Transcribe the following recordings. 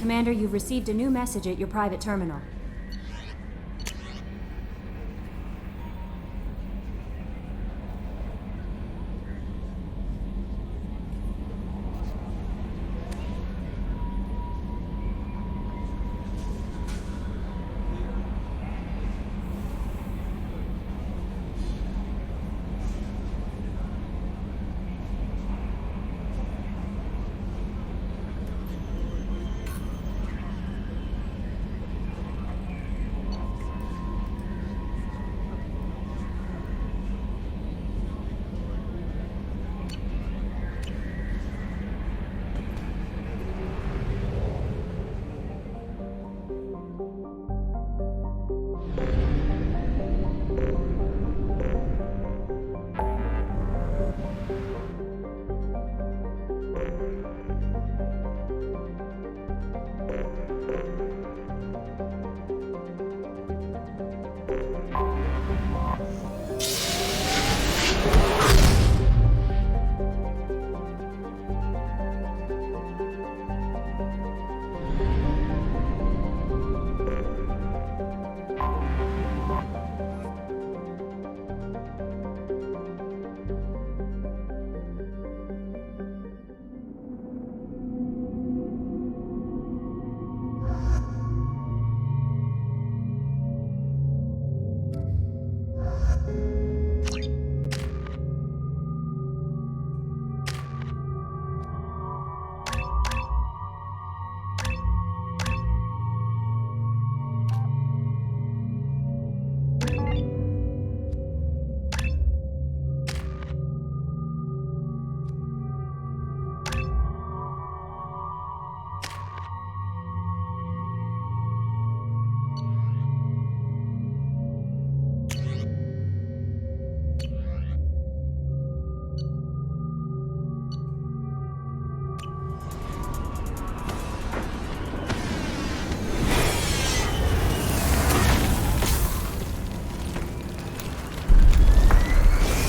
Commander, you've received a new message at your private terminal.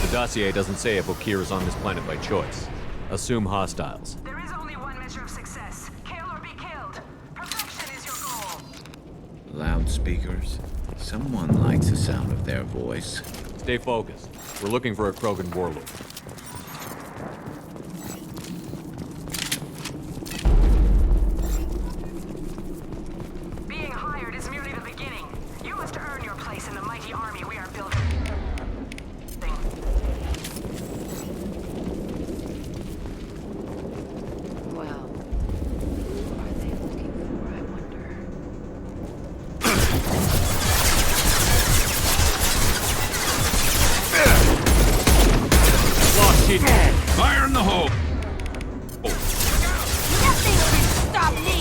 The dossier doesn't say if Okir is on this planet by choice. Assume hostiles. There is only one measure of success. Kill or be killed. Perfection is your goal. Loudspeakers. Someone likes the sound of their voice. Stay focused. We're looking for a Krogan warlord. Being hired is merely the beginning. You must earn your place in the mighty army we are building. Well, who are they looking for, I wonder? Lost kid. Fire in the hole! Nothing can stop me!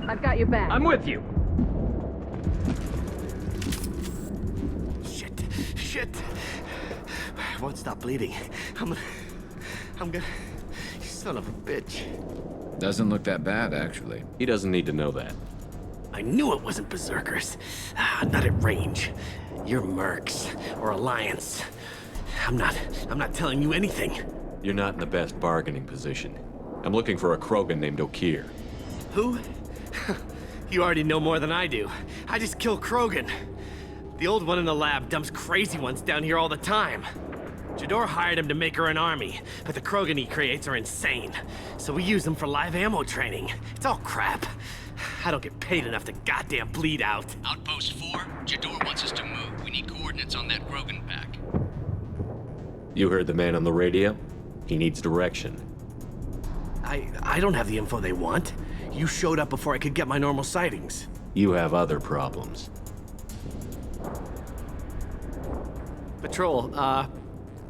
I've got your back. I'm with you. Shit. I won't stop bleeding. I'm gonna... You son of a bitch. Doesn't look that bad, actually. He doesn't need to know that. I knew it wasn't Berserkers. Not at range. You're Mercs, or Alliance. I'm not telling you anything. You're not in the best bargaining position. I'm looking for a Krogan named Okir. Who? You already know more than I do. I just kill Krogan. The old one in the lab dumps crazy ones down here all the time. Jador hired him to make her an army, but the Krogan he creates are insane. So we use them for live ammo training. It's all crap. I don't get paid enough to goddamn bleed out. Outpost 4, Jador wants us to move. We need coordinates on that Krogan pack. You heard the man on the radio? He needs direction. I don't have the info they want. You showed up before I could get my normal sightings. You have other problems. Patrol,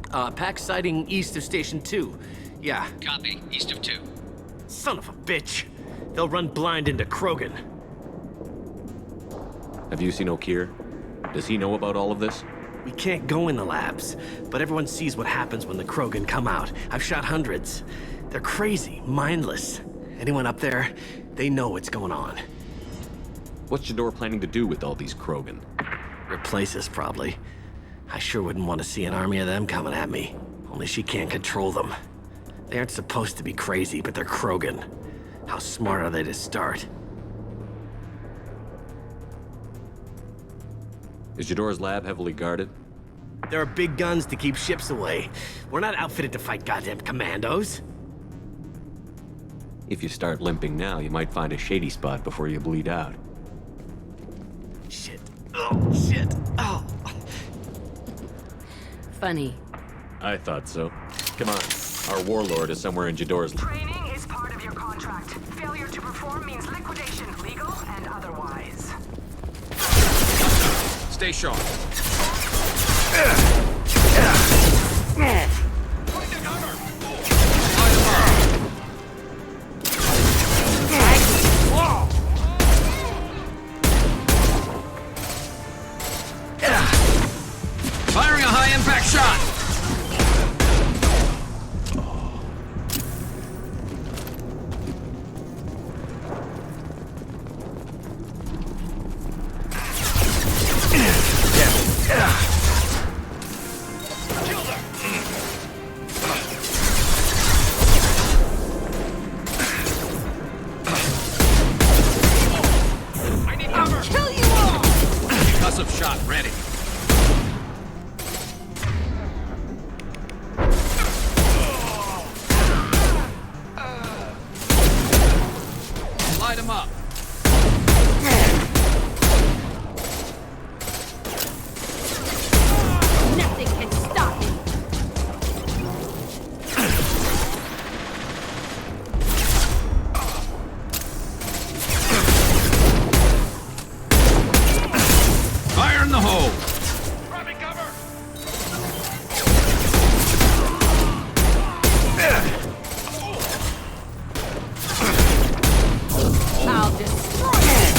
pack sighting east of Station 2. Yeah. Copy. East of 2. Son of a bitch. They'll run blind into Krogan. Have you seen Okir? Does he know about all of this? We can't go in the labs, but everyone sees what happens when the Krogan come out. I've shot hundreds. They're crazy, mindless. Anyone up there, they know what's going on. What's Jador planning to do with all these Krogan? Replace us, probably. I sure wouldn't want to see an army of them coming at me. Only she can't control them. They aren't supposed to be crazy, but they're Krogan. How smart are they to start? Is Jador's lab heavily guarded? There are big guns to keep ships away. We're not outfitted to fight goddamn commandos. If you start limping now, you might find a shady spot before you bleed out. Shit. Oh, shit. Oh. Funny. I thought so. Come on. Our Warlord is somewhere in Jador's... Training is part of your contract. Failure to perform means liquidation, legal and otherwise. Stay sharp. Firing a high-impact shot! I need cover! Kill you all! Concussive shot ready. Light him up. Nothing can stop me. Fire in the hole. Grabbing cover! I'll destroy it.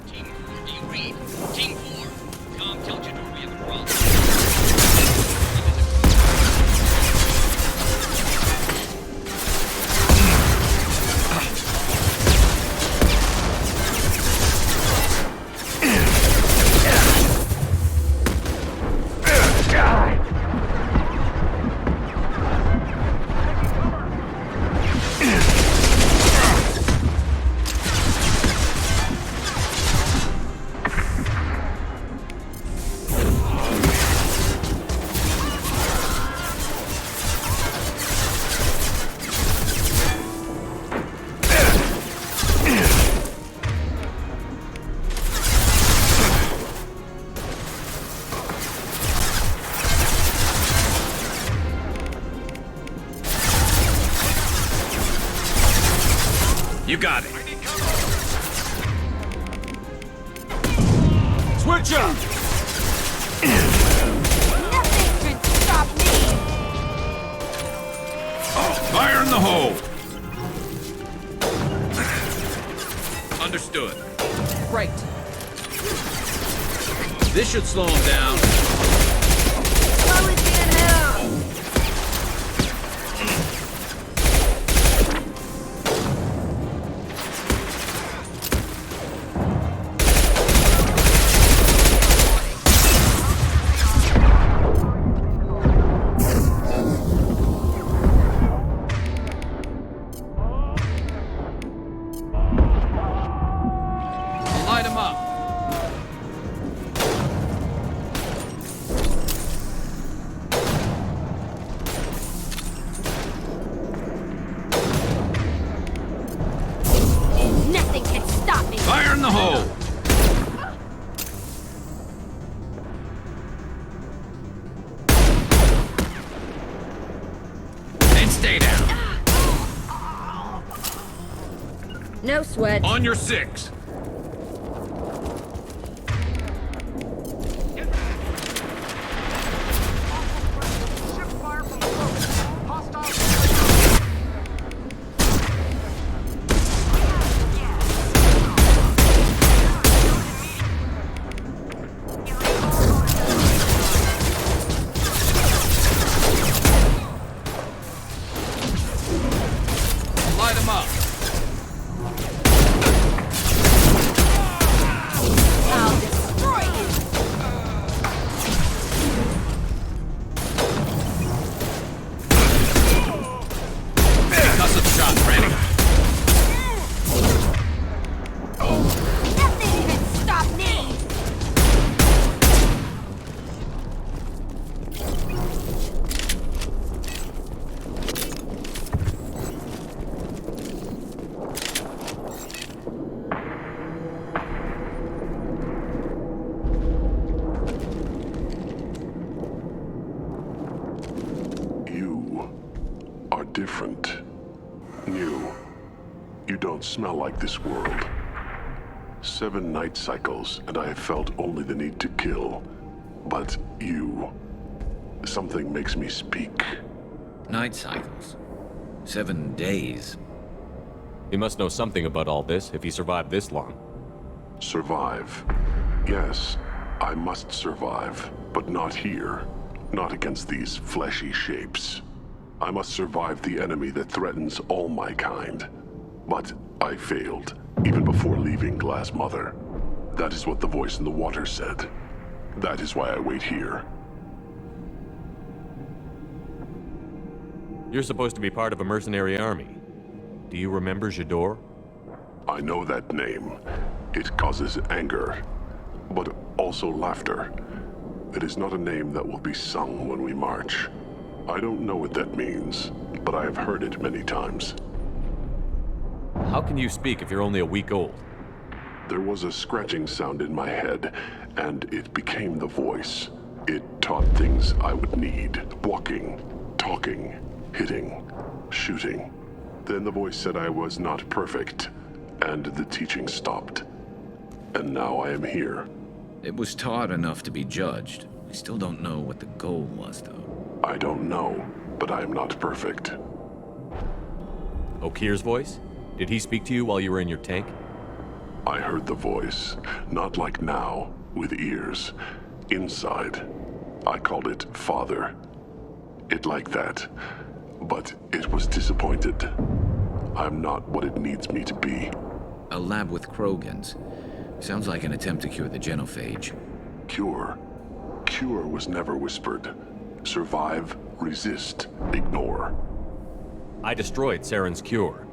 Team 4, do you read? Team 4. Tom, tell Jador we have a problem. You got it. Switch up! Nothing can stop me. Fire in the hole. Understood. Right. This should slow him down. Slow it down. Light him up. Nothing can stop me. Fire in the hole. And stay down. No sweat. On your 6. Light them up. I'll destroy you! Concussive shot ready. Nothing can stop me! You are different. New. You don't smell like this world. 7 night cycles, and I have felt only the need to kill. But you... something makes me speak. Night cycles. 7 days. He must know something about all this if he survived this long. Survive. Yes, I must survive, but not here. Not against these fleshy shapes. I must survive the enemy that threatens all my kind. But I failed, even before leaving Glass Mother. That is what the voice in the water said. That is why I wait here. You're supposed to be part of a mercenary army. Do you remember Jador? I know that name. It causes anger, but also laughter. It is not a name that will be sung when we march. I don't know what that means, but I have heard it many times. How can you speak if you're only a week old? There was a scratching sound in my head, and it became the voice. It taught things I would need. Walking, talking, hitting, shooting. Then the voice said I was not perfect, and the teaching stopped. And now I am here. It was taught enough to be judged. We still don't know what the goal was, though. I don't know, but I am not perfect. Okir's voice? Did he speak to you while you were in your tank? I heard the voice, not like now, with ears. Inside. I called it Father. It like that. But it was disappointed. I'm not what it needs me to be. A lab with Krogans. Sounds like an attempt to cure the genophage. Cure. Cure was never whispered. Survive, resist, ignore. I destroyed Saren's cure.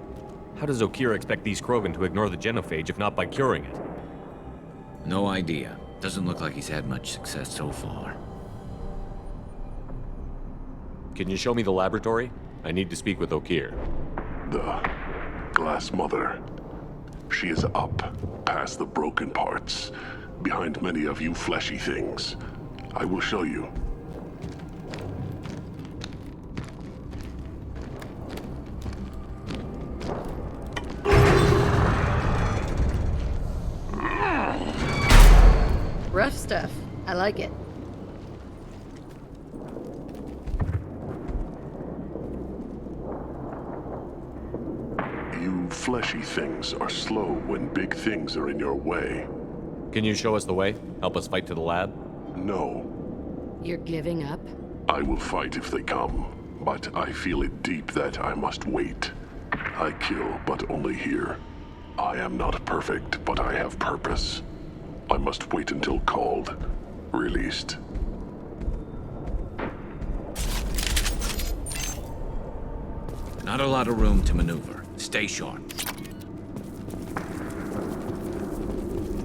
How does Okir expect these Krogan to ignore the genophage if not by curing it? No idea. Doesn't look like he's had much success so far. Can you show me the laboratory? I need to speak with Okir. The Glass Mother. She is up, past the broken parts, behind many of you fleshy things. I will show you. Rough stuff. I like it. You fleshy things are slow when big things are in your way. Can you show us the way? Help us fight to the lab? No, You're giving up? I will fight if they come, but I feel it deep that I must wait. I kill, but only here. I am not perfect, but I have purpose. I must wait until called, released. Not a lot of room to maneuver. Stay sharp.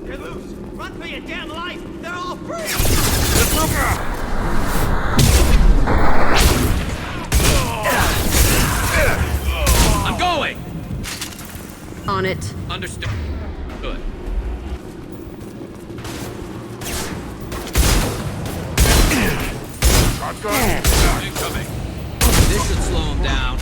You're loose! Run for your damn life! They're all free! I'm going! On it. Understood. Good. Incoming. This should slow him down.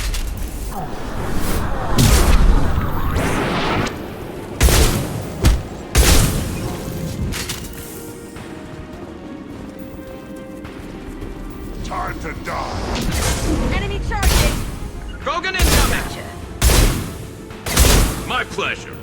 Time to die! Enemy charging! Krogan incoming! My pleasure.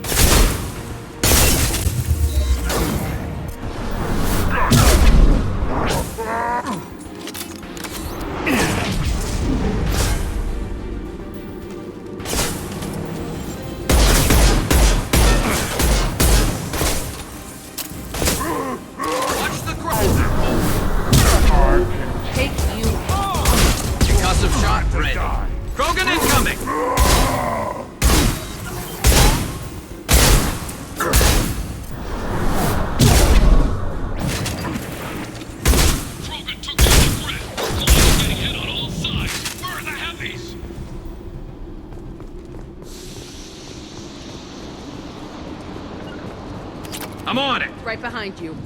I'm on it! Right behind you.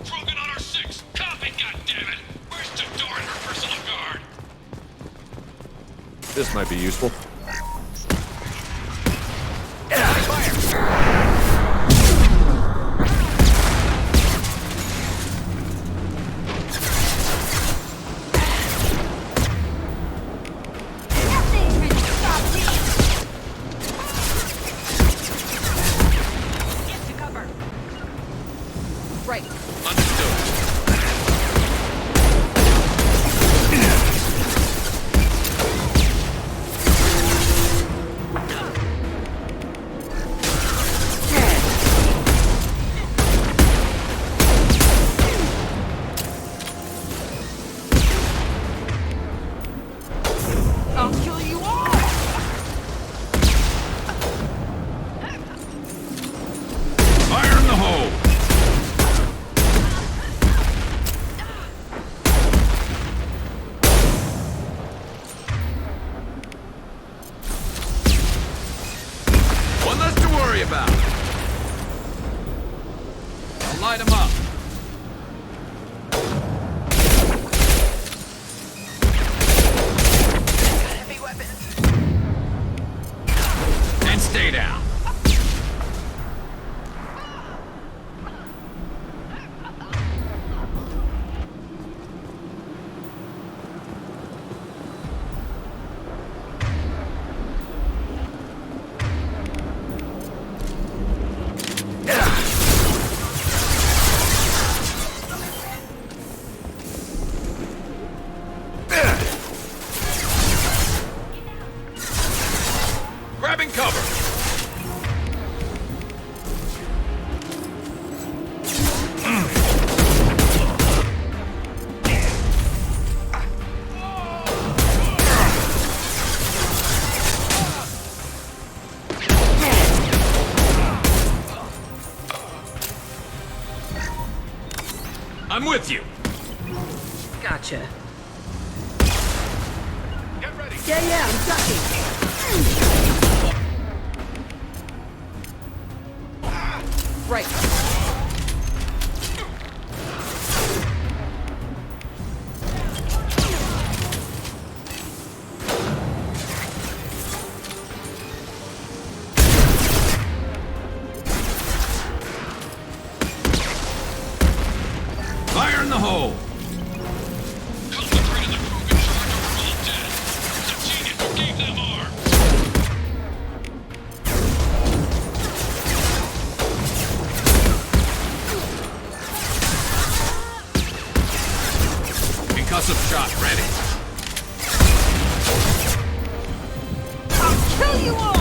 Krogan on our 6! Copy, goddammit! Where's Jador and her personal guard? This might be useful. Right. I'll kill you all! Fire in the hole! One less to worry about. I'll light him up. Heavy weapons. And stay down. Grabbing cover. I'm with you. Gotcha. Get ready. Yeah, I'm ducking. Right. Fire in the hole. Concentrate on the Krogan charge or we're all dead. There's a genius who gave them arms. Concussive shot ready. I'll kill you all!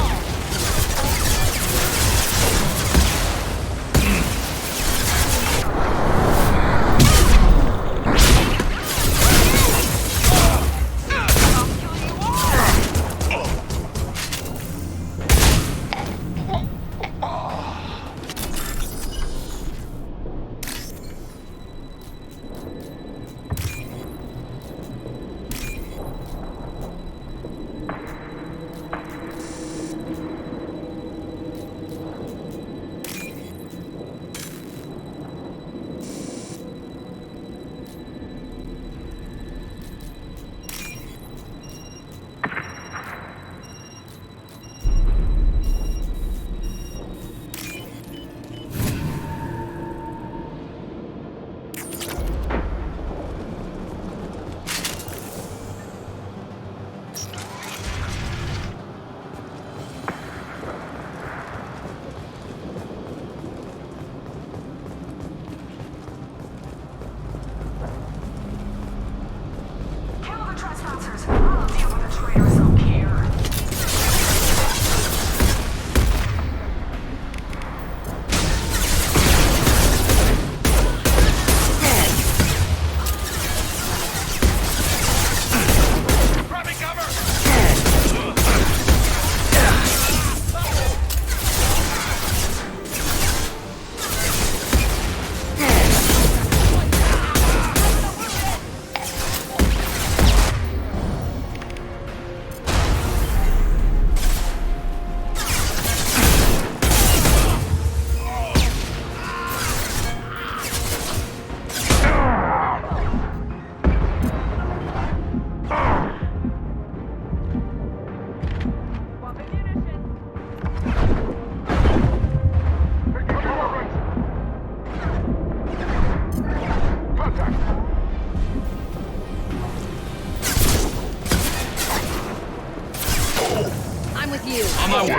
my work.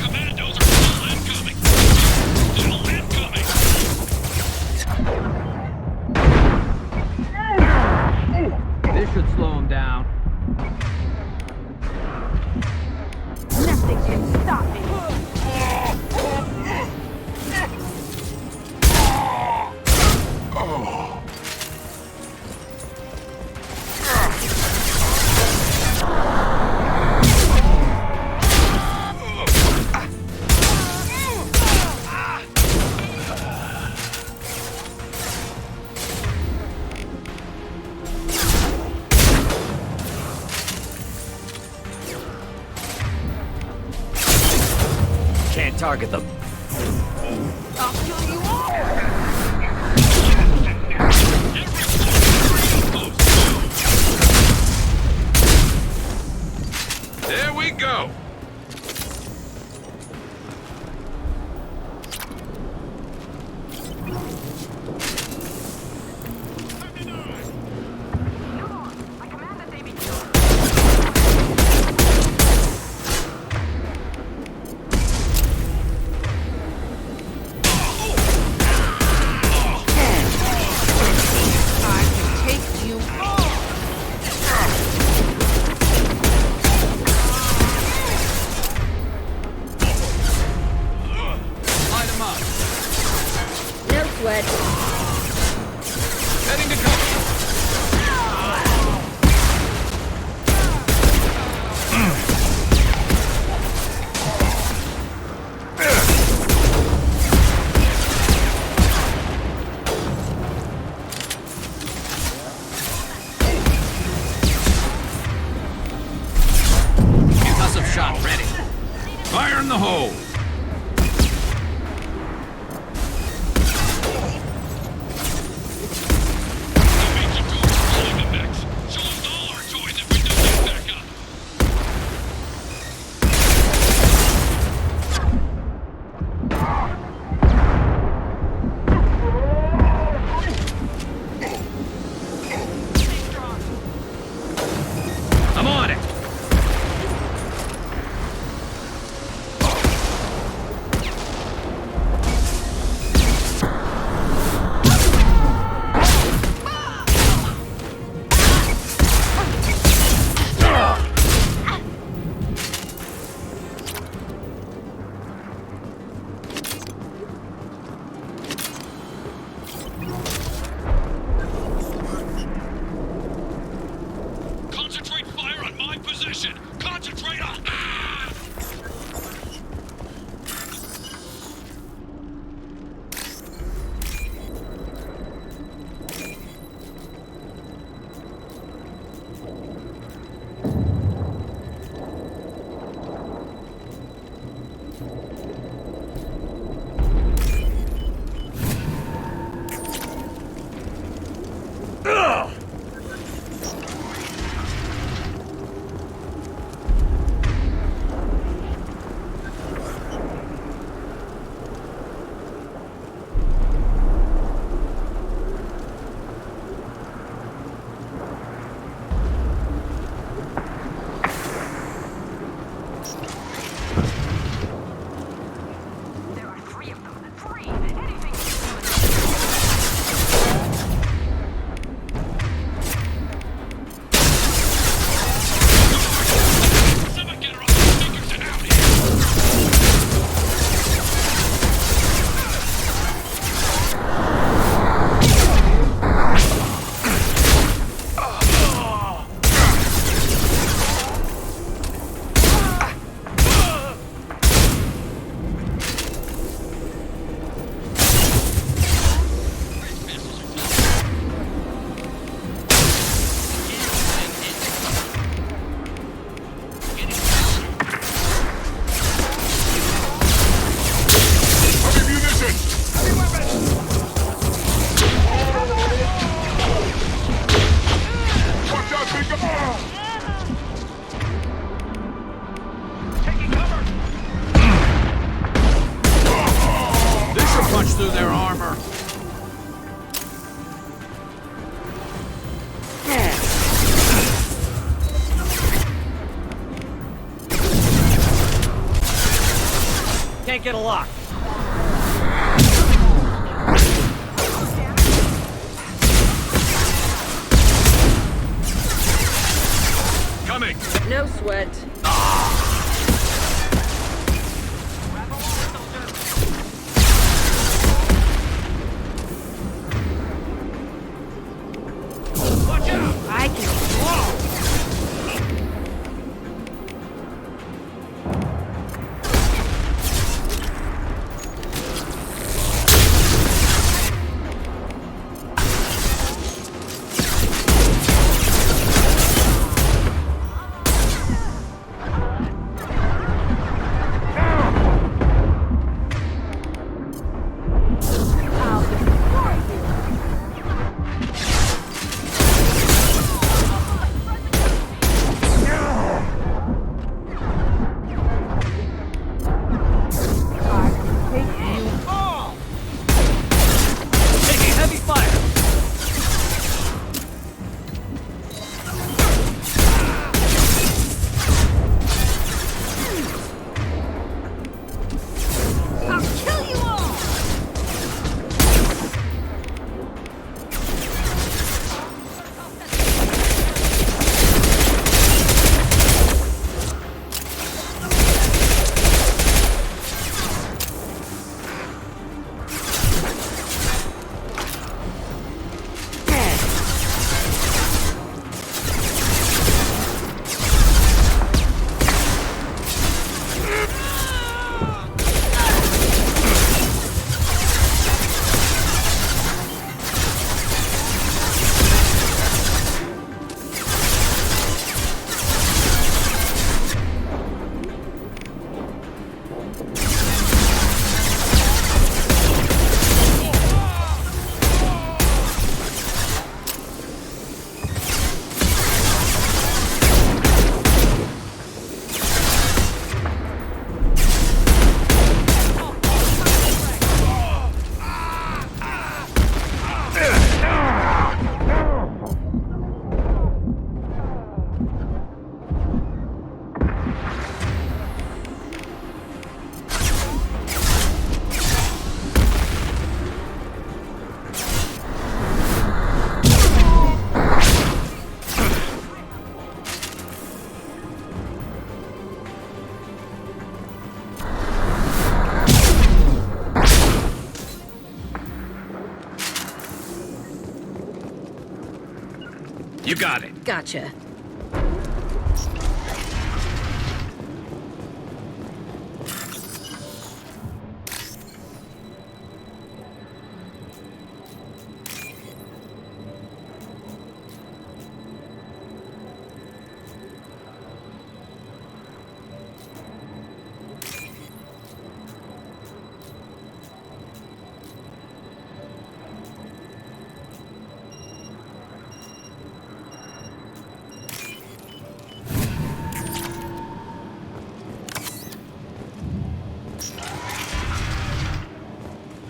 Commandos are still incoming. Still incoming. This should slow him down. Nothing can stop me. Can't target them. I'll kill you all! There we go. I command that they be killed. I can take you all! Light him up. No sweat. Heading to cover. Concussive shot ready. Fire in the hole. ME2 are rolling the mix. So lose all our toys if we don't get back up. I'm on it. Concentrate fire on my position. Concentrate on... There are three of them. Three! Anything to Someone get her off the speakers and out here. Heavy munition! Watch out, big guy! Taking cover. This should punch through their armor. can't get a lock. Coming! No sweat. Watch out! I can. Taking heavy fire! I'll kill you all. You got it. Gotcha.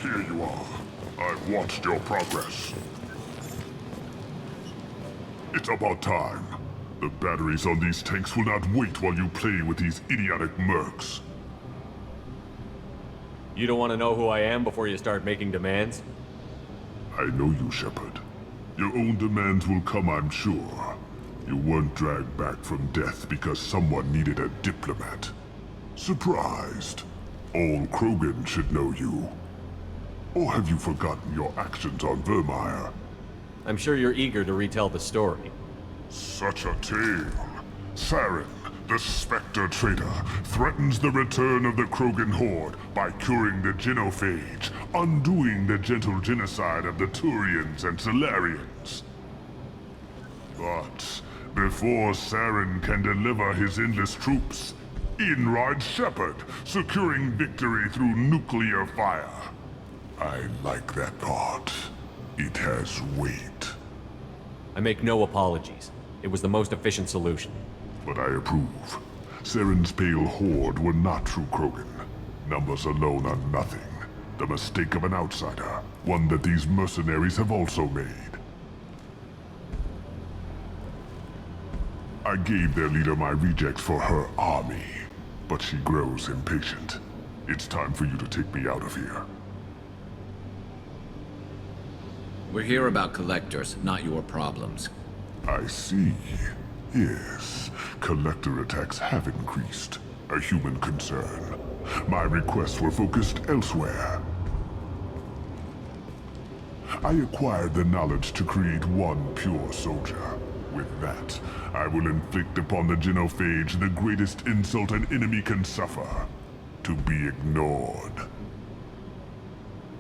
Here you are. I've watched your progress. It's about time. The batteries on these tanks will not wait while you play with these idiotic mercs. You don't want to know who I am before you start making demands? I know you, Shepard. Your own demands will come, I'm sure. You weren't dragged back from death because someone needed a diplomat. Surprised. All Krogan should know you. Or have you forgotten your actions on Vermeer? I'm sure you're eager to retell the story. Such a tale. Saren, the Spectre traitor, threatens the return of the Krogan horde by curing the genophage, undoing the gentle genocide of the Turians and Solarians. But before Saren can deliver his endless troops, in rides Shepard, securing victory through nuclear fire. I like that part. It has weight. I make no apologies. It was the most efficient solution. But I approve. Saren's pale horde were not true Krogan. Numbers alone are nothing. The mistake of an outsider. One that these mercenaries have also made. I gave their leader my rejects for her army, but she grows impatient. It's time for you to take me out of here. We're here about collectors, not your problems. I see. Yes, collector attacks have increased. A human concern. My requests were focused elsewhere. I acquired the knowledge to create one pure soldier. With that, I will inflict upon the genophage the greatest insult an enemy can suffer. To be ignored.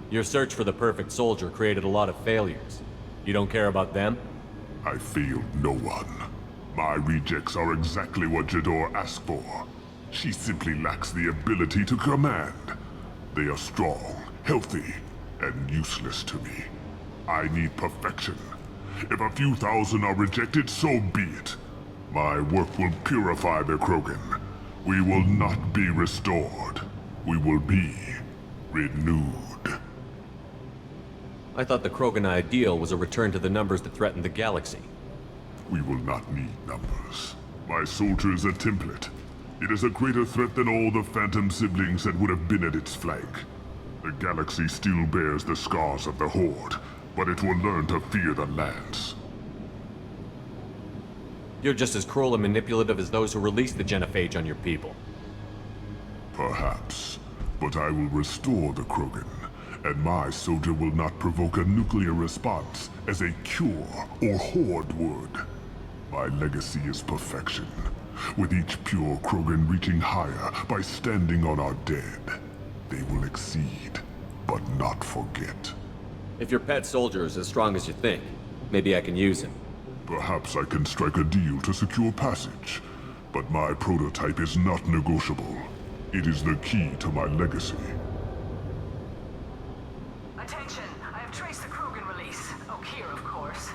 Your search for the perfect soldier created a lot of failures. You don't care about them? I failed no one. My rejects are exactly what Jador asked for. She simply lacks the ability to command. They are strong, healthy, and useless to me. I need perfection. If a few thousand are rejected, so be it. My work will purify the Krogan. We will not be restored. We will be renewed. I thought the Krogan ideal was a return to the numbers that threatened the galaxy. We will not need numbers. My soldier is a template. It is a greater threat than all the Phantom siblings that would have been at its flank. The galaxy still bears the scars of the Horde, but it will learn to fear the Lance. You're just as cruel and manipulative as those who released the genophage on your people. Perhaps, but I will restore the Krogan, and my soldier will not provoke a nuclear response as a cure or Horde would. My legacy is perfection, with each pure Krogan reaching higher by standing on our dead. They will exceed, but not forget. If your pet soldier is as strong as you think, maybe I can use him. Perhaps I can strike a deal to secure passage, but my prototype is not negotiable. It is the key to my legacy. Attention, I have traced the Krogan release. Okeer, of course.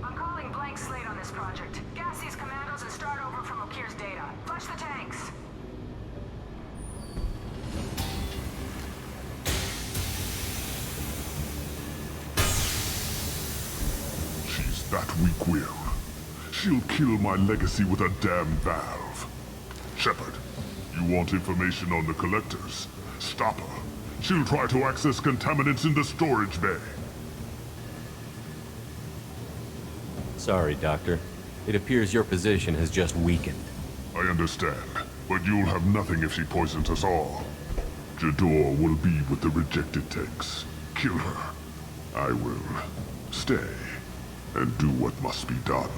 I'm calling blank slate on this project. Gas these commandos and start over from Okeer's data. Flush the tanks. She's that weak-willed. She'll kill my legacy with a damn valve. Shepard, you want information on the collectors? Stop her. She'll try to access contaminants in the storage bay. Sorry, Doctor. It appears your position has just weakened. I understand, but you'll have nothing if she poisons us all. Jador will be with the rejected tanks. Kill her. I will stay and do what must be done.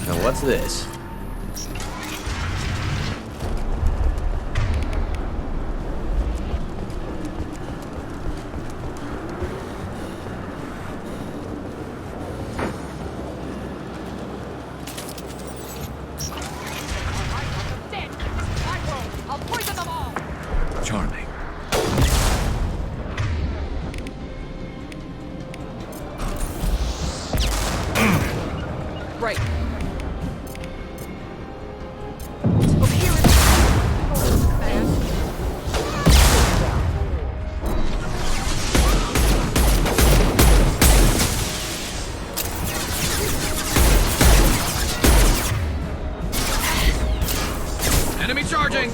Now what's this? Charming. Right. Enemy charging!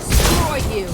Destroy you.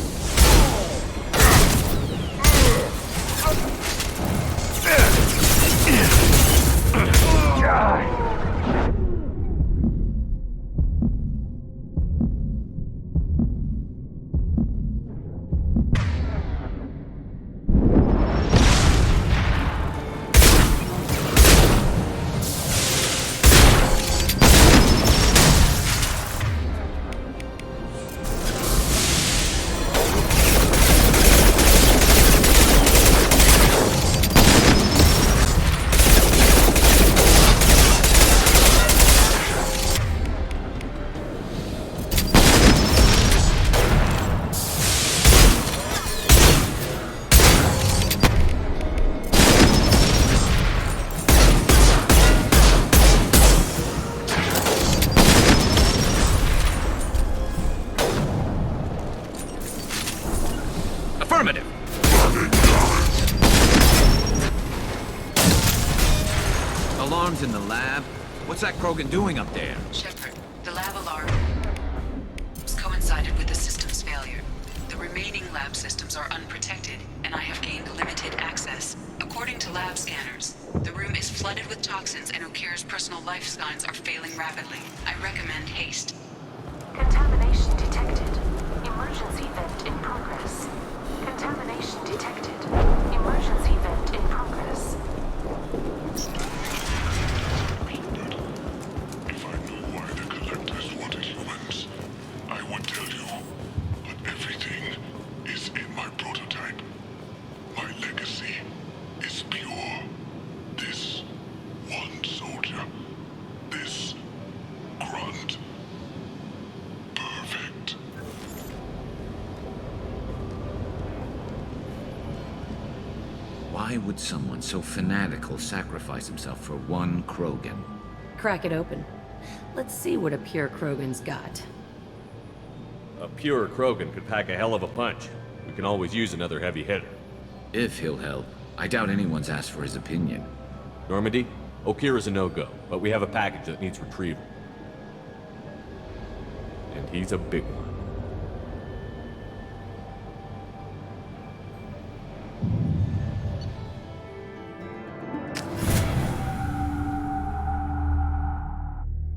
What's that Krogan doing up there? Shepard, the lab alarm coincided with the system's failure. The remaining lab systems are unprotected, and I have gained limited access. According to lab scanners, the room is flooded with toxins and Okira's personal life signs are failing rapidly. I recommend haste. Contamination detected. Emergency vent in progress. Contamination detected. Emergency vent in progress. If I knew why the Collectors wanted humans, I would tell you. But everything is in my prototype. My legacy is pure. This one soldier. This grunt. Perfect. Why would someone so fanatical sacrifice himself for one Krogan? Crack it open. Let's see what a pure Krogan's got. A pure Krogan could pack a hell of a punch. We can always use another heavy hitter. If he'll help. I doubt anyone's asked for his opinion. Normandy, Okira's a no-go, but we have a package that needs retrieval. And he's a big one.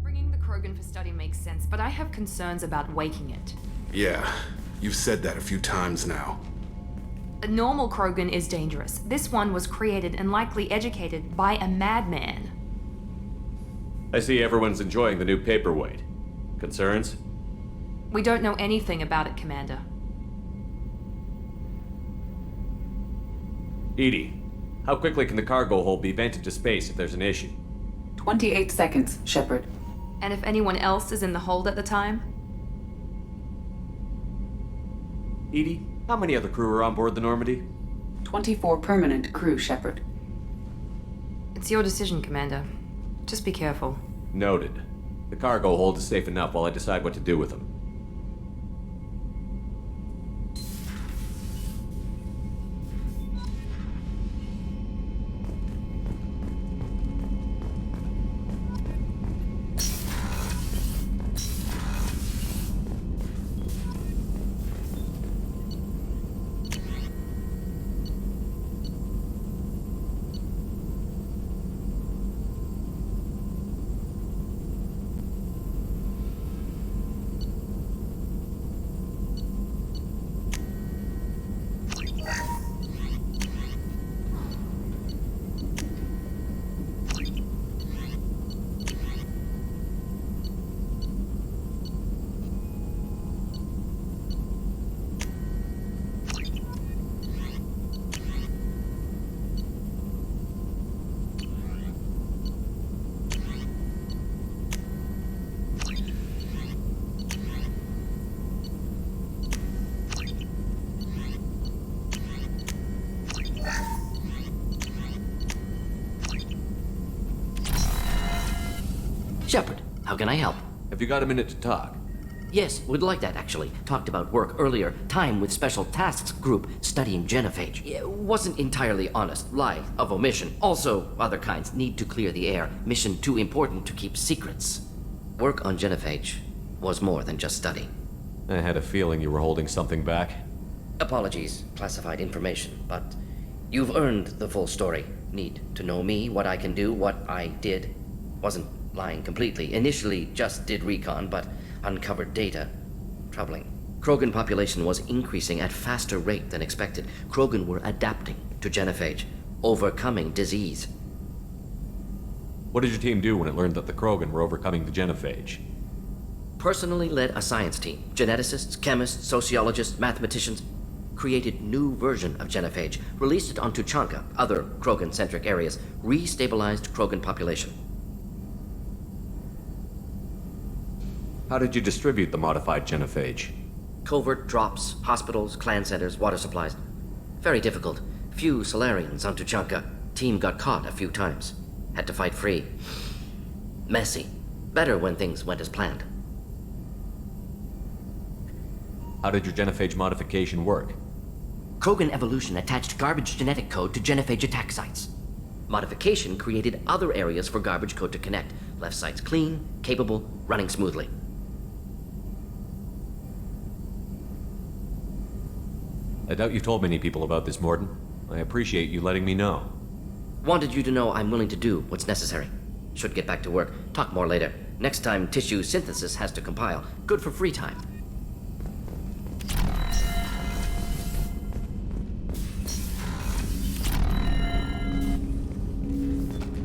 Bringing the Krogan for study makes sense, but I have concerns about waking it. Yeah, you've said that a few times now. A normal Krogan is dangerous. This one was created and likely educated by a madman. I see everyone's enjoying the new paperweight. Concerns? We don't know anything about it, Commander. Edie, how quickly can the cargo hold be vented to space if there's an issue? 28 seconds, Shepard. And if anyone else is in the hold at the time? Edie, how many other crew are on board the Normandy? 24 permanent crew, Shepard. It's your decision, Commander. Just be careful. Noted. The cargo hold is safe enough while I decide what to do with them. Shepard, how can I help? Have you got a minute to talk? Yes, would like that actually. Talked about work earlier. Time with Special Tasks Group studying genophage. Yeah, wasn't entirely honest. Lie of omission. Also, other kinds need to clear the air. Mission too important to keep secrets. Work on genophage was more than just study. I had a feeling you were holding something back. Apologies, classified information, but you've earned the full story. Need to know me, what I can do, what I did. Wasn't lying completely. Initially just did recon, but uncovered data. Troubling. Krogan population was increasing at faster rate than expected. Krogan were adapting to genophage, overcoming disease. What did your team do when it learned that the Krogan were overcoming the genophage? Personally led a science team. Geneticists, chemists, sociologists, mathematicians. Created new version of genophage. Released it onto Chanka, other Krogan-centric areas. Restabilized Krogan population. How did you distribute the modified genophage? Covert drops, hospitals, clan centers, water supplies. Very difficult. Few Solarians on Tuchanka. Team got caught a few times. Had to fight free. Messy. Better when things went as planned. How did your genophage modification work? Krogan evolution attached garbage genetic code to genophage attack sites. Modification created other areas for garbage code to connect. Left side's clean, capable, running smoothly. I doubt you've told many people about this, Morden. I appreciate you letting me know. Wanted you to know I'm willing to do what's necessary. Should get back to work. Talk more later. Next time tissue synthesis has to compile. Good for free time.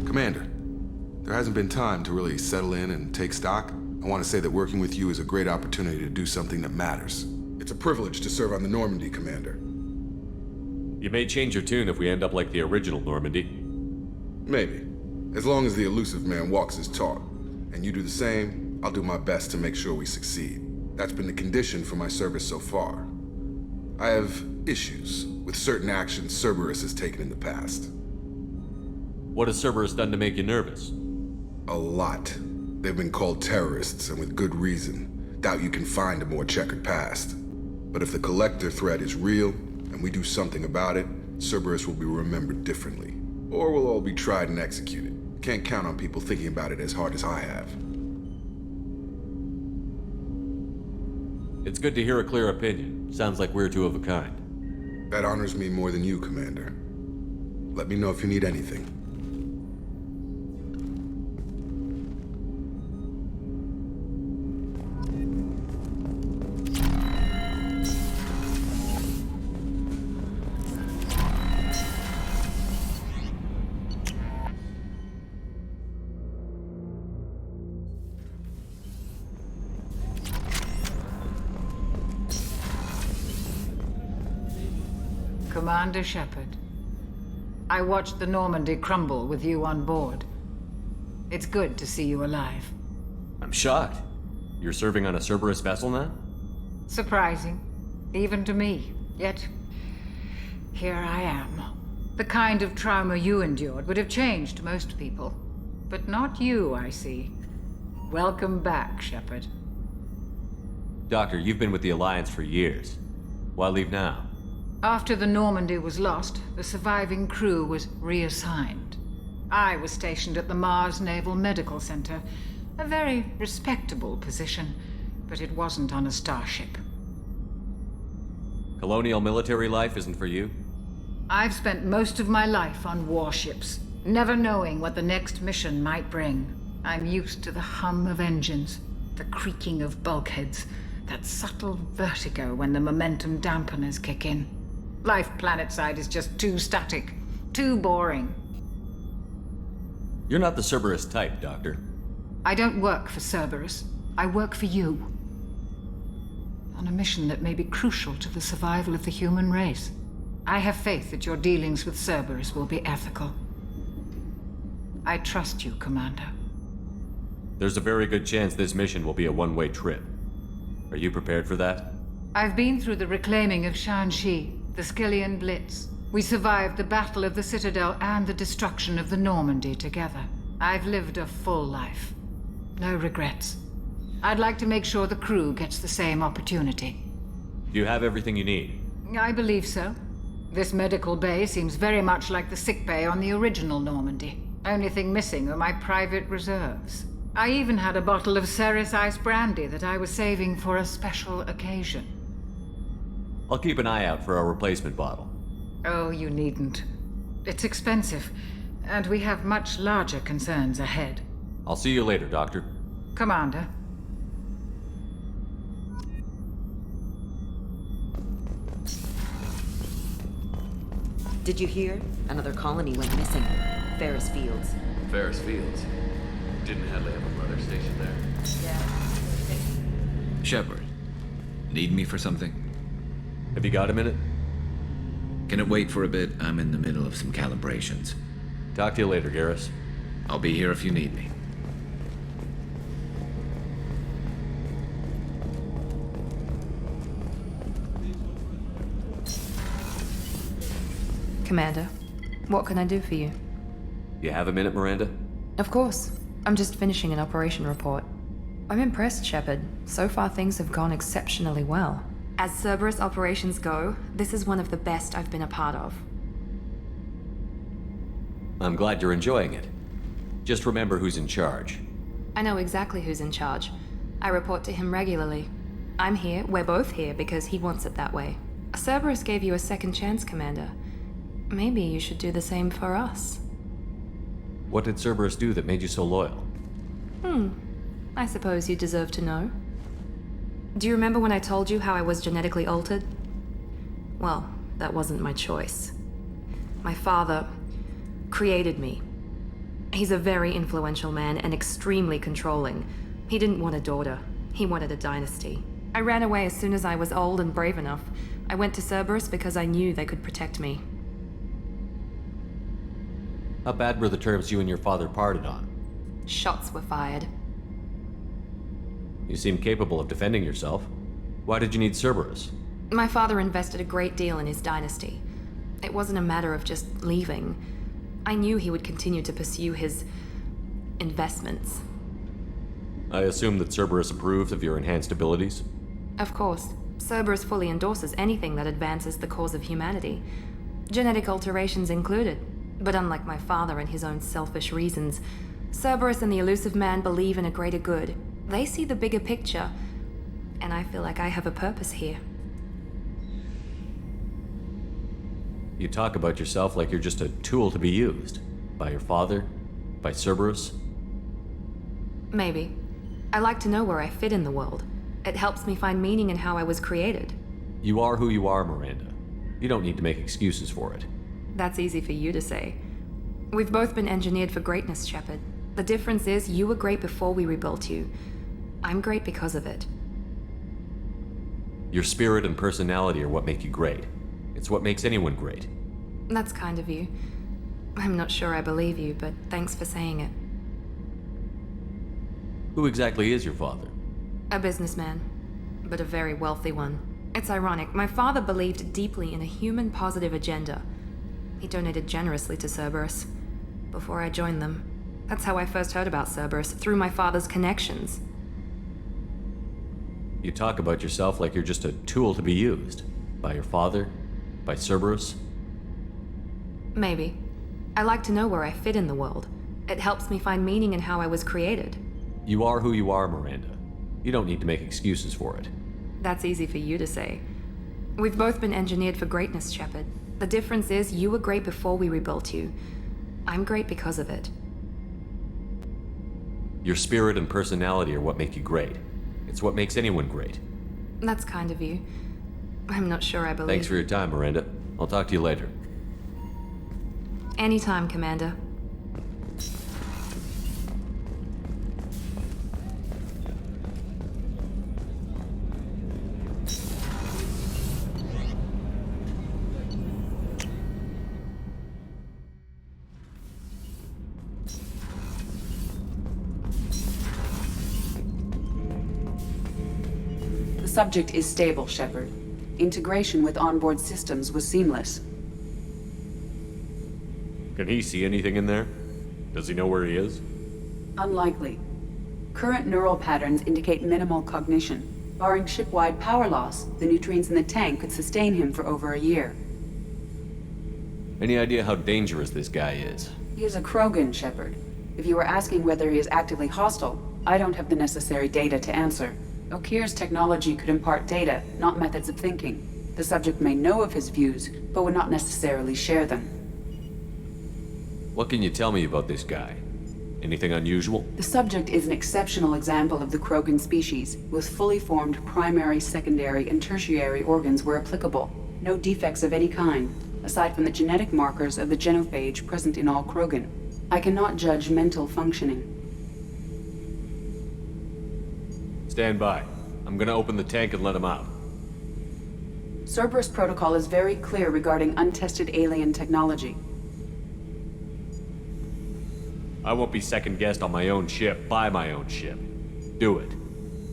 Commander, there hasn't been time to really settle in and take stock. I want to say that working with you is a great opportunity to do something that matters. It's a privilege to serve on the Normandy, Commander. You may change your tune if we end up like the original Normandy. Maybe. As long as the elusive man walks his talk, and you do the same, I'll do my best to make sure we succeed. That's been the condition for my service so far. I have issues with certain actions Cerberus has taken in the past. What has Cerberus done to make you nervous? A lot. They've been called terrorists, and with good reason. Doubt you can find a more checkered past. But if the Collector threat is real, and we do something about it, Cerberus will be remembered differently. Or we'll all be tried and executed. Can't count on people thinking about it as hard as I have. It's good to hear a clear opinion. Sounds like we're two of a kind. That honors me more than you, Commander. Let me know if you need anything. Commander Shepard, I watched the Normandy crumble with you on board. It's good to see you alive. I'm shocked. You're serving on a Cerberus vessel now? Surprising, even to me. Yet, here I am. The kind of trauma you endured would have changed most people. But not you, I see. Welcome back, Shepard. Doctor, you've been with the Alliance for years. Why leave now? After the Normandy was lost, the surviving crew was reassigned. I was stationed at the Mars Naval Medical Center, a very respectable position, but it wasn't on a starship. Colonial military life isn't for you? I've spent most of my life on warships, never knowing what the next mission might bring. I'm used to the hum of engines, the creaking of bulkheads, that subtle vertigo when the momentum dampeners kick in. Life planetside is just too static, too boring. You're not the Cerberus type, Doctor. I don't work for Cerberus. I work for you. On a mission that may be crucial to the survival of the human race. I have faith that your dealings with Cerberus will be ethical. I trust you, Commander. There's a very good chance this mission will be a one-way trip. Are you prepared for that? I've been through the reclaiming of Shanxi, the Skillian Blitz. We survived the Battle of the Citadel and the destruction of the Normandy together. I've lived a full life. No regrets. I'd like to make sure the crew gets the same opportunity. Do you have everything you need? I believe so. This medical bay seems very much like the sick bay on the original Normandy. Only thing missing are my private reserves. I even had a bottle of Ceres Ice Brandy that I was saving for a special occasion. I'll keep an eye out for a replacement bottle. Oh, you needn't. It's expensive, and we have much larger concerns ahead. I'll see you later, Doctor. Commander. Did you hear? Another colony went missing. Ferris Fields. Ferris Fields? Didn't Hadley have a brother stationed there? Yeah. Shepard, need me for something? Have you got a minute? Can it wait for a bit? I'm in the middle of some calibrations. Talk to you later, Garrus. I'll be here if you need me. Commander, what can I do for you? You have a minute, Miranda? Of course. I'm just finishing an operation report. I'm impressed, Shepard. So far things have gone exceptionally well. As Cerberus operations go, this is one of the best I've been a part of. I'm glad you're enjoying it. Just remember who's in charge. I know exactly who's in charge. I report to him regularly. I'm here, we're both here, because he wants it that way. Cerberus gave you a second chance, Commander. Maybe you should do the same for us. What did Cerberus do that made you so loyal? I suppose you deserve to know. Do you remember when I told you how I was genetically altered? Well, that wasn't my choice. My father created me. He's a very influential man and extremely controlling. He didn't want a daughter. He wanted a dynasty. I ran away as soon as I was old and brave enough. I went to Cerberus because I knew they could protect me. How bad were the terms you and your father parted on? Shots were fired. You seem capable of defending yourself. Why did you need Cerberus? My father invested a great deal in his dynasty. It wasn't a matter of just leaving. I knew he would continue to pursue his investments. I assume that Cerberus approves of your enhanced abilities? Of course. Cerberus fully endorses anything that advances the cause of humanity. Genetic alterations included. But unlike my father and his own selfish reasons, Cerberus and the Elusive Man believe in a greater good. They see the bigger picture, and I feel like I have a purpose here. You talk about yourself like you're just a tool to be used. By your father? By Cerberus? Maybe. I like to know where I fit in the world. It helps me find meaning in how I was created. You are who you are, Miranda. You don't need to make excuses for it. That's easy for you to say. We've both been engineered for greatness, Shepard. The difference is you were great before we rebuilt you. I'm great because of it. Your spirit and personality are what make you great. It's what makes anyone great. That's kind of you. I'm not sure I believe you, but thanks for saying it. Who exactly is your father? A businessman, but a very wealthy one. It's ironic. My father believed deeply in a human-positive agenda. He donated generously to Cerberus before I joined them. That's how I first heard about Cerberus, through my father's connections. You talk about yourself like you're just a tool to be used. By your father? By Cerberus? Maybe. I like to know where I fit in the world. It helps me find meaning in how I was created. You are who you are, Miranda. You don't need to make excuses for it. That's easy for you to say. We've both been engineered for greatness, Shepard. The difference is you were great before we rebuilt you. I'm great because of it. Your spirit and personality are what make you great. It's what makes anyone great. That's kind of you. I'm not sure I believe. Thanks for your time, Miranda. I'll talk to you later. Anytime, Commander. The subject is stable, Shepard. Integration with onboard systems was seamless. Can he see anything in there? Does he know where he is? Unlikely. Current neural patterns indicate minimal cognition. Barring ship-wide power loss, the nutrients in the tank could sustain him for over a year. Any idea how dangerous this guy is? He is a Krogan, Shepard. If you were asking whether he is actively hostile, I don't have the necessary data to answer. Okir's technology could impart data, not methods of thinking. The subject may know of his views, but would not necessarily share them. What can you tell me about this guy? Anything unusual? The subject is an exceptional example of the Krogan species, with fully formed primary, secondary, and tertiary organs where applicable. No defects of any kind, aside from the genetic markers of the genophage present in all Krogan. I cannot judge mental functioning. Stand by. I'm gonna open the tank and let him out. Cerberus protocol is very clear regarding untested alien technology. I won't be second-guessed on my own ship, by my own ship. Do it.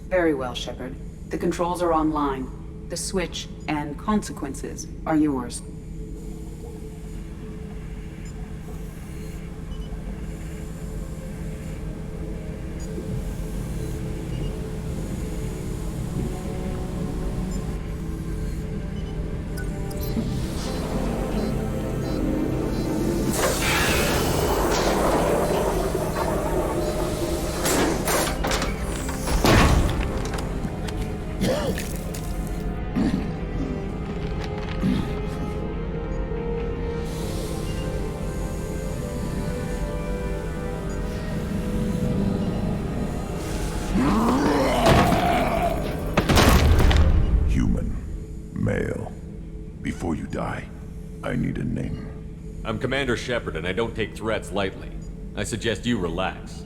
Very well, Shepard. The controls are online. The switch and consequences are yours. Human. Male. Before you die, I need a name. I'm Commander Shepard, and I don't take threats lightly. I suggest you relax.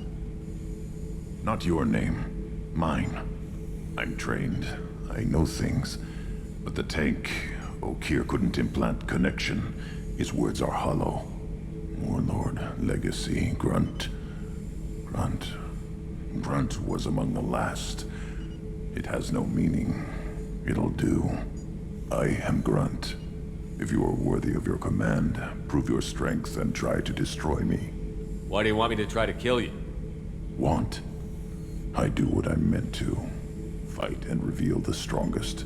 Not your name. Mine. I'm trained. I know things. But the tank, Okeer couldn't implant connection. His words are hollow. Warlord, Legacy, Grunt. Grunt was among the last. It has no meaning. It'll do. I am Grunt. If you are worthy of your command, prove your strength and try to destroy me. Why do you want me to try to kill you? Want? I do what I'm meant to. Fight and reveal the strongest.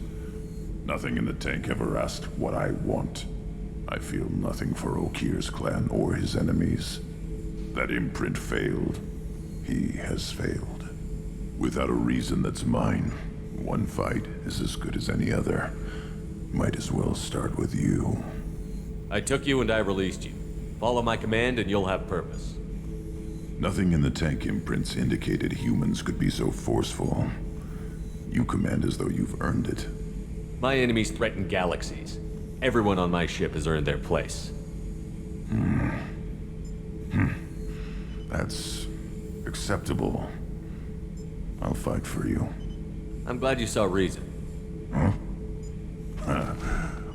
Nothing in the tank ever asked what I want. I feel nothing for Okeer's clan or his enemies. That imprint failed. He has failed. Without a reason that's mine, one fight is as good as any other. Might as well start with you. I took you and I released you. Follow my command and you'll have purpose. Nothing in the tank imprints indicated humans could be so forceful. You command as though you've earned it. My enemies threaten galaxies. Everyone on my ship has earned their place. That's acceptable. I'll fight for you. I'm glad you saw reason. Huh?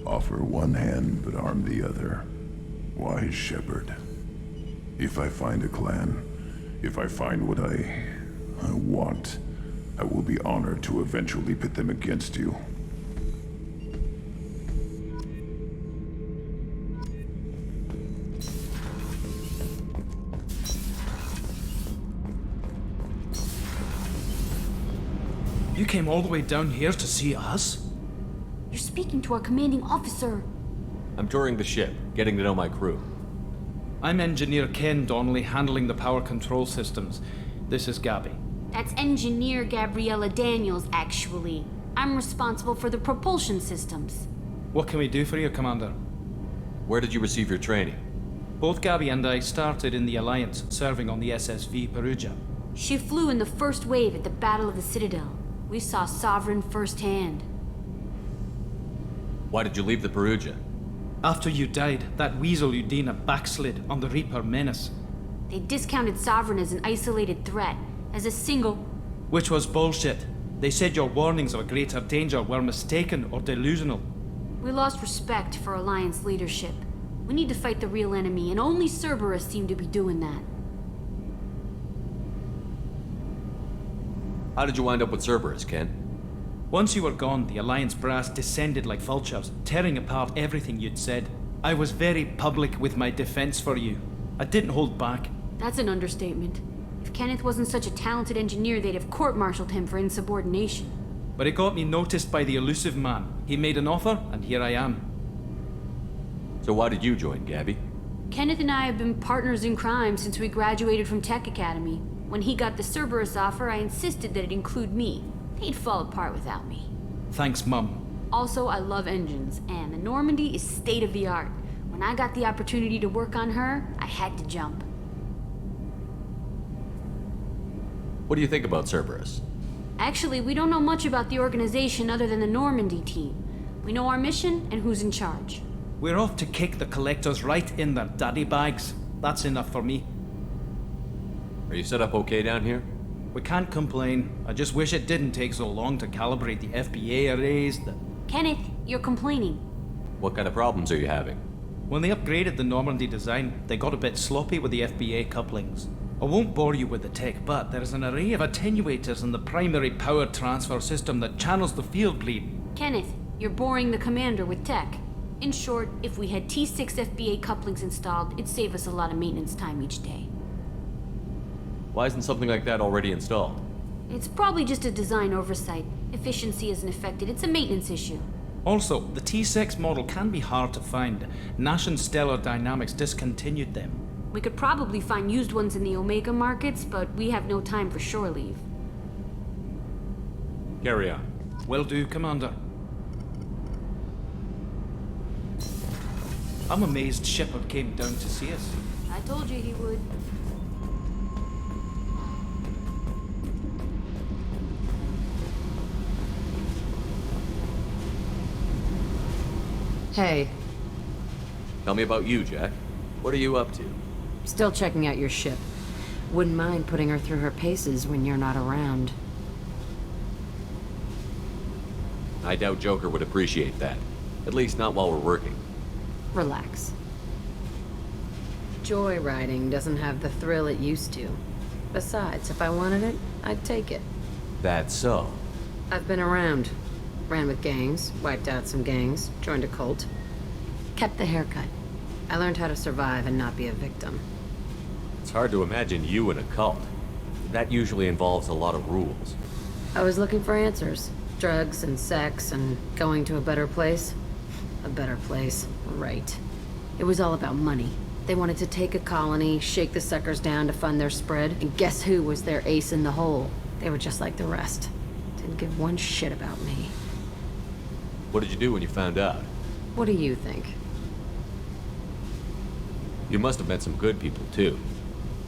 Offer one hand, but arm the other. Wise Shepard. If I find a clan, if I find what I want, I will be honored to eventually pit them against you. You came all the way down here to see us? You're speaking to our commanding officer. I'm touring the ship, getting to know my crew. I'm Engineer Ken Donnelly, handling the power control systems. This is Gabby. That's Engineer Gabriella Daniels, actually. I'm responsible for the propulsion systems. What can we do for you, Commander? Where did you receive your training? Both Gabby and I started in the Alliance, serving on the SSV Perugia. She flew in the first wave at the Battle of the Citadel. We saw Sovereign firsthand. Why did you leave the Perugia? After you died, that weasel Udina backslid on the Reaper Menace. They discounted Sovereign as an isolated threat, as a single... Which was bullshit. They said your warnings of a greater danger were mistaken or delusional. We lost respect for Alliance leadership. We need to fight the real enemy, and only Cerberus seemed to be doing that. How did you wind up with Cerberus, Ken? Once you were gone, the Alliance brass descended like vultures, tearing apart everything you'd said. I was very public with my defense for you. I didn't hold back. That's an understatement. If Kenneth wasn't such a talented engineer, they'd have court-martialed him for insubordination. But it got me noticed by the elusive man. He made an offer, and here I am. So why did you join, Gabby? Kenneth and I have been partners in crime since we graduated from Tech Academy. When he got the Cerberus offer, I insisted that it include me. He'd fall apart without me. Thanks, Mum. Also, I love engines, and the Normandy is state-of-the-art. When I got the opportunity to work on her, I had to jump. What do you think about Cerberus? Actually, we don't know much about the organization other than the Normandy team. We know our mission and who's in charge. We're off to kick the Collectors right in their daddy bags. That's enough for me. Are you set up okay down here? We can't complain. I just wish it didn't take so long to calibrate the FBA arrays, Kenneth, you're complaining. What kind of problems are you having? When they upgraded the Normandy design, they got a bit sloppy with the FBA couplings. I won't bore you with the tech, but there is an array of attenuators in the primary power transfer system that channels the field bleed. Kenneth, you're boring the commander with tech. In short, if we had T6 FBA couplings installed, it'd save us a lot of maintenance time each day. Why isn't something like that already installed? It's probably just a design oversight. Efficiency isn't affected. It's a maintenance issue. Also, the T6 model can be hard to find. Nash and Stellar Dynamics discontinued them. We could probably find used ones in the Omega markets, but we have no time for shore leave. Carry on. Will do, Commander. I'm amazed Shepard came down to see us. I told you he would. Hey, Tell me about you, Jack. What are you up to? still checking out your ship. Wouldn't mind putting her through her paces when you're not around. I doubt Joker would appreciate that. At least not while we're working. Relax. Joyriding doesn't have the thrill it used to. Besides, if I wanted it, I'd take it. That's so. I've been around. Ran with gangs, wiped out some gangs, joined a cult. Kept the haircut. I learned how to survive and not be a victim. It's hard to imagine you in a cult. That usually involves a lot of rules. I was looking for answers. Drugs and sex and going to a better place. A better place, right. It was all about money. They wanted to take a colony, shake the suckers down to fund their spread, and guess who was their ace in the hole? They were just like the rest. Didn't give one shit about me. What did you do when you found out? What do you think? You must have met some good people, too.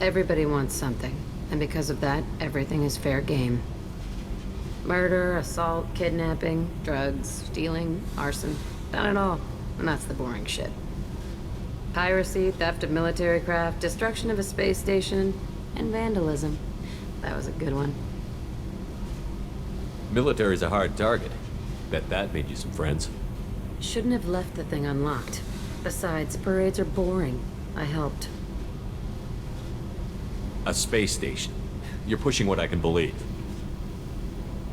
Everybody wants something, and because of that, everything is fair game. Murder, assault, kidnapping, drugs, stealing, arson. Done it all, and that's the boring shit. Piracy, theft of military craft, destruction of a space station, and vandalism. That was a good one. Military's a hard target. Bet that made you some friends. Shouldn't have left the thing unlocked. Besides, parades are boring. I helped. A space station. You're pushing what I can believe.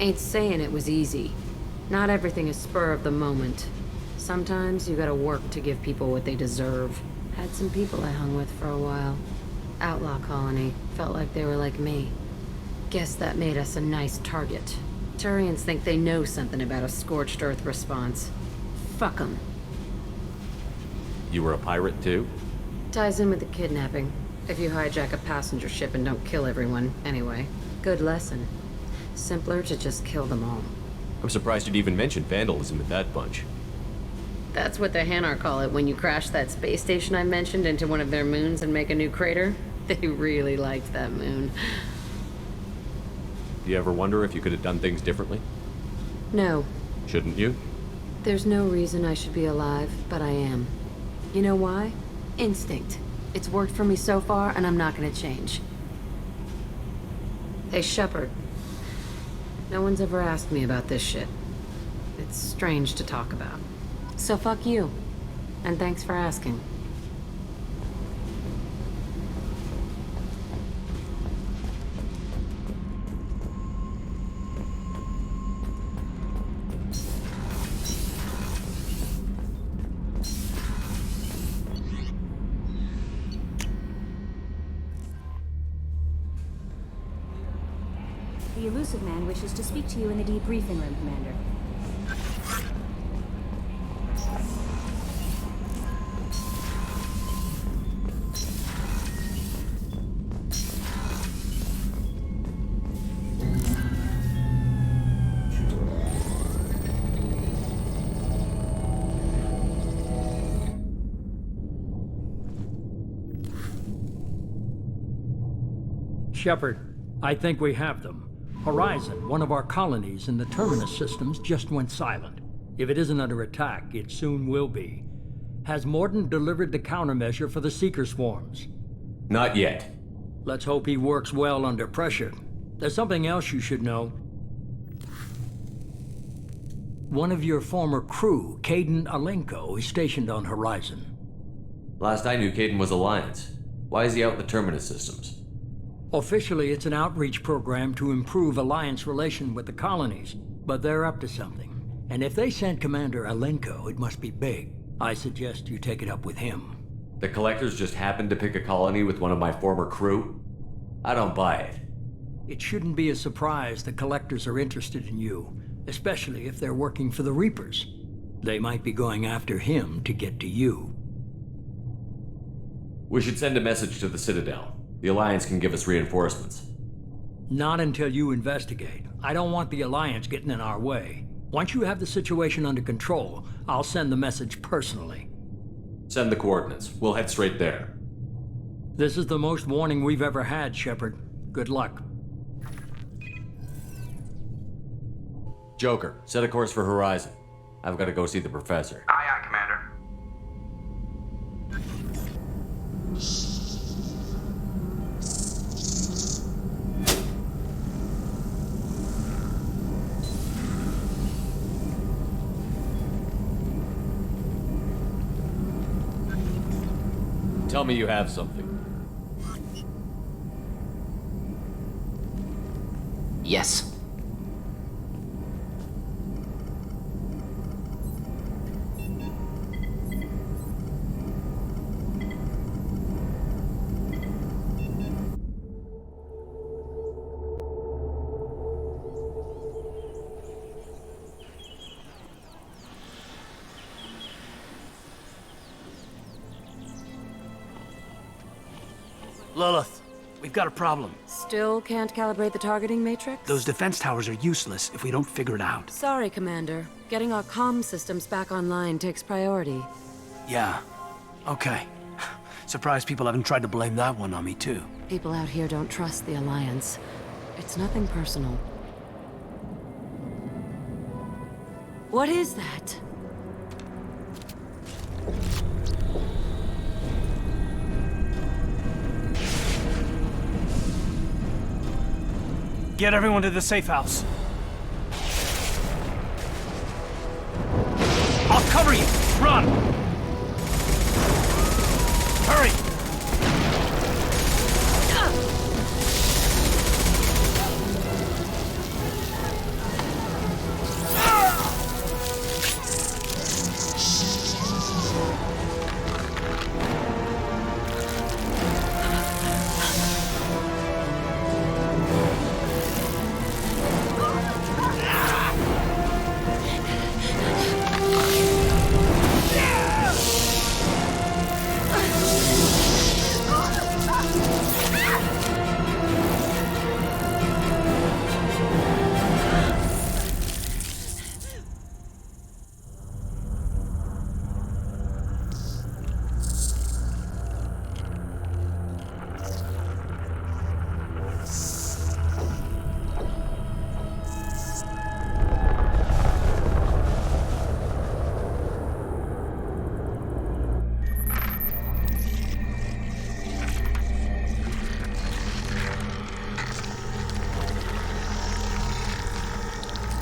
Ain't saying it was easy. Not everything is spur of the moment. Sometimes you gotta work to give people what they deserve. Had some people I hung with for a while. Outlaw colony. Felt like they were like me. Guess that made us a nice target. Turians think they know something about a scorched earth response. Fuck 'em. You were a pirate, too? Ties in with the kidnapping. If you hijack a passenger ship and don't kill everyone, anyway. Good lesson. Simpler to just kill them all. I'm surprised you'd even mention vandalism in that bunch. That's what the Hanar call it when you crash that space station I mentioned into one of their moons and make a new crater. They really liked that moon. Do you ever wonder if you could have done things differently? No. Shouldn't you? There's no reason I should be alive, but I am. You know why? Instinct. It's worked for me so far, and I'm not gonna change. Hey, Shepard. No one's ever asked me about this shit. It's strange to talk about. So fuck you. And thanks for asking. The elusive man wishes to speak to you in the debriefing room, Commander. Shepard, I think we have them. Horizon, one of our colonies in the Terminus systems, just went silent. If it isn't under attack, it soon will be. Has Mordin delivered the countermeasure for the Seeker swarms? Not yet. Let's hope he works well under pressure. There's something else you should know. One of your former crew, Caden Alenko, is stationed on Horizon. Last I knew, Caden was Alliance. Why is he out in the Terminus systems? Officially, it's an outreach program to improve Alliance relation with the colonies, but they're up to something. And if they sent Commander Alenko, it must be big. I suggest you take it up with him. The Collectors just happened to pick a colony with one of my former crew? I don't buy it. It shouldn't be a surprise the Collectors are interested in you, especially if they're working for the Reapers. They might be going after him to get to you. We should send a message to the Citadel. The Alliance can give us reinforcements. Not until you investigate. I don't want the Alliance getting in our way. Once you have the situation under control, I'll send the message personally. Send the coordinates. We'll head straight there. This is the most warning we've ever had, Shepard. Good luck. Joker, set a course for Horizon. I've got to go see the professor. Aye, aye, Commander. Tell me you have something. Yes. Lilith, we've got a problem. Still can't calibrate the targeting matrix? Those defense towers are useless if we don't figure it out. Sorry, Commander. Getting our comm systems back online takes priority. Yeah. Okay. Surprised people haven't tried to blame that one on me, too. People out here don't trust the Alliance. It's nothing personal. What is that? Get everyone to the safe house. I'll cover you! Run! Hurry!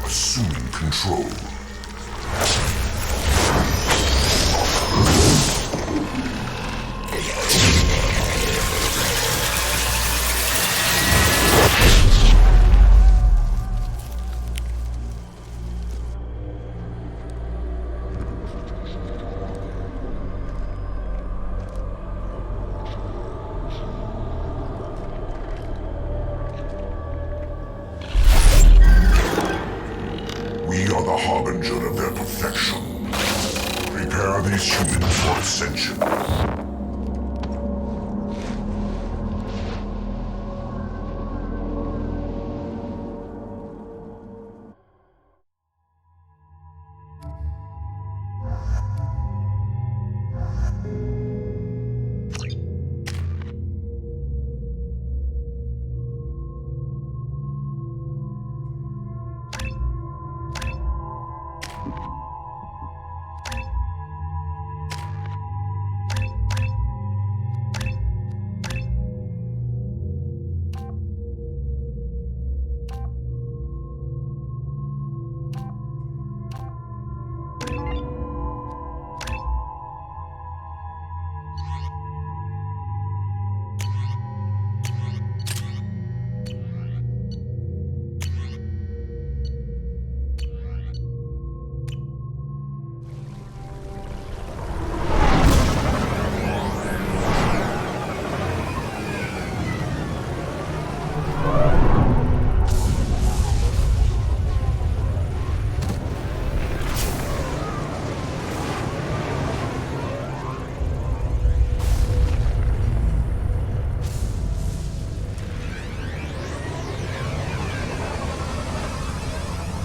Assuming control. We are the harbinger of their perfection. Prepare these humans for ascension.